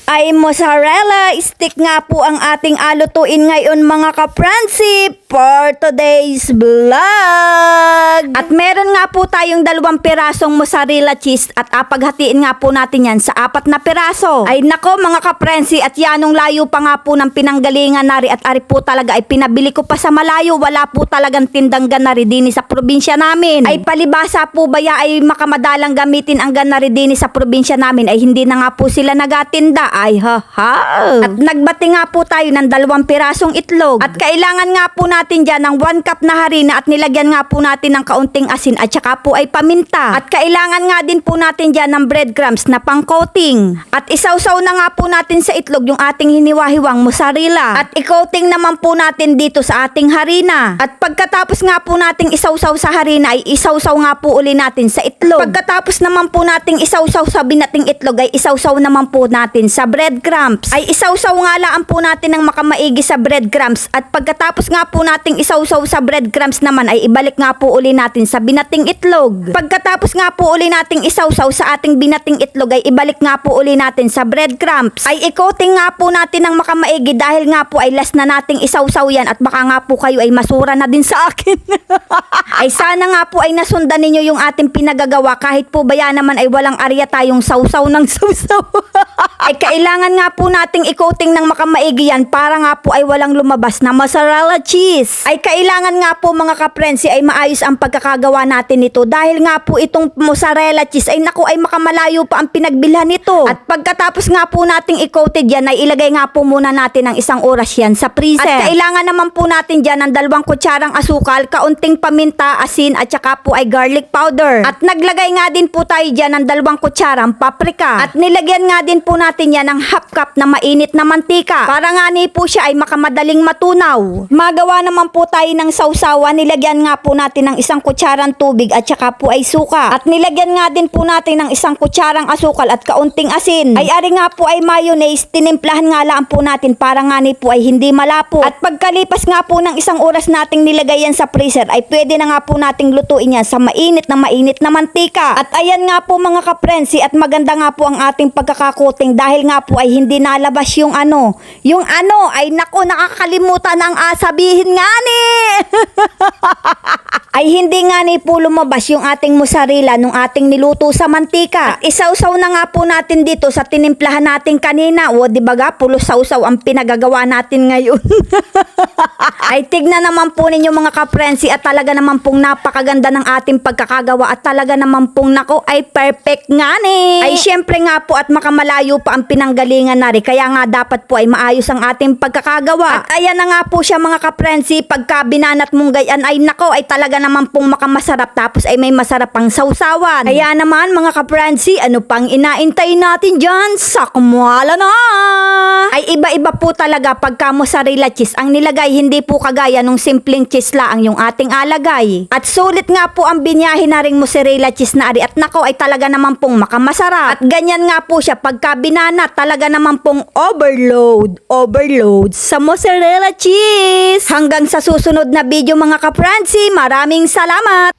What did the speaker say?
Ay mozzarella stick nga po ang ating alutuin ngayon mga kapransi for today's vlog. At meron nga po tayong 2 pirasong mozzarella cheese at apaghatiin nga po natin yan sa 4 na piraso. Ay nako mga kapransi, at yanong layo pa nga po ng pinanggalingan nari at ari po talaga ay pinabili ko pa sa malayo. Wala po talagang tindang ganari din sa probinsya namin. Ay palibasa po baya ay makamadalang gamitin ang ganari din sa probinsya namin ay hindi na nga po sila nagatinda. Ay ha. At nagbati nga po tayo ng 2 pirasong itlog. At kailangan nga po natin dyan ng 1 cup na harina at nilagyan nga po natin ng kaunting asin at saka po ay paminta. At kailangan nga din po natin dyan ng breadcrumbs na pang-coating. At isawsaw na nga po natin sa itlog yung ating hiniwa-hiwang mozzarella. At i-coating naman po natin dito sa ating harina. At pagkatapos nga po nating isawsaw sa harina ay isawsaw nga po uli natin sa itlog. Pagkatapos naman po nating isawsaw sa binating itlog ay isawsaw naman po natin sa breadcrumbs. Ay isawsaw nga laan po natin ng makamaigi sa breadcrumbs. At pagkatapos nga po nating isawsaw sa breadcrumbs naman ay ibalik nga po uli natin sa binating itlog. Pagkatapos nga po uli nating isawsaw sa ating binating itlog ay ibalik nga po uli natin sa breadcrumbs. Ay i-coating nga po natin ng makamaigi dahil nga po ay last na nating isawsaw yan at baka nga po kayo ay masura na din sa akin. Ay sana nga po ay nasundan ninyo yung ating pinagagawa kahit po baya naman ay walang arya tayong sawsaw ng sawsaw. Ay kailangan nga po nating i-coating ng makamaigi yan para nga po ay walang lumabas na mozzarella cheese. Ay kailangan nga po mga kaprensi ay maayos ang pagkakagawa natin nito dahil nga po itong mozzarella cheese ay naku ay makamalayo pa ang pinagbilhan nito. At pagkatapos nga po nating i-coated yan ay ilagay nga po muna natin ng 1 oras yan sa freezer. At kailangan naman po natin dyan ng 2 kutsarang asukal, kaunting paminta, asin at saka po ay garlic powder. At naglagay nga din po tayo dyan ng 2 kutsarang paprika. At nilagyan nga din po natin yan ng half cup na mainit na mantika para nga ni po siya ay makamadaling matunaw. Magawa naman po tayo ng sausawan, nilagyan nga po natin ng 1 kutsarang tubig at saka po ay suka. At nilagyan nga din po natin ng 1 kutsarang asukal at kaunting asin. Ay ari nga po ay mayonnaise, tinimplahan nga lang po natin para nga ni po ay hindi malapo. At pagkalipas nga po ng 1 oras nating nilagay yan sa freezer ay pwede na nga po nating lutuin yan sa mainit na mantika. At ayan nga po mga kaprensi, at maganda nga po ang ating pagkakakoting dahil nga po ay hindi nalabas yung ano ay nako nakakalimutan ang sabihin nga ni. Ay hindi nga ni po lumabas yung ating mozzarella nung ating niluto sa mantika. At isawsaw na nga po natin dito sa tinimplahan natin kanina. O di ba ga, pulo sawsaw ang pinagagawa natin ngayon. Ay tignan naman po ninyo mga kaprensi, at talaga naman pong napakaganda ng ating pagkakagawa at talaga naman pong nako ay perfect nga ni. Ay syempre nga po at makamalayo pa ang pinanggalingan nari kaya nga dapat po ay maayos ang ating pagkakagawa. At ayan na nga po siya mga kaprensi, pagka binanat mong gayan ay nako ay talaga naman pong makamasarap tapos ay may masarap pang sawsawan. Kaya naman mga kaprensi, ano pang inaintay natin dyan? Sakmwala na! Ay iba-iba po talaga pagka mozzarella cheese ang nilagay, hindi po kagaya nung simpleng cheese lang yung ating alagay. At sulit nga po ang binyahe na ring mozzarella cheese na ari at nako ay talaga naman pong makamasarap. At ganyan nga po siya pagka binanat, talaga naman pong overload sa mozzarella cheese. Hanggang sa susunod na video mga kapransi, maraming salamat!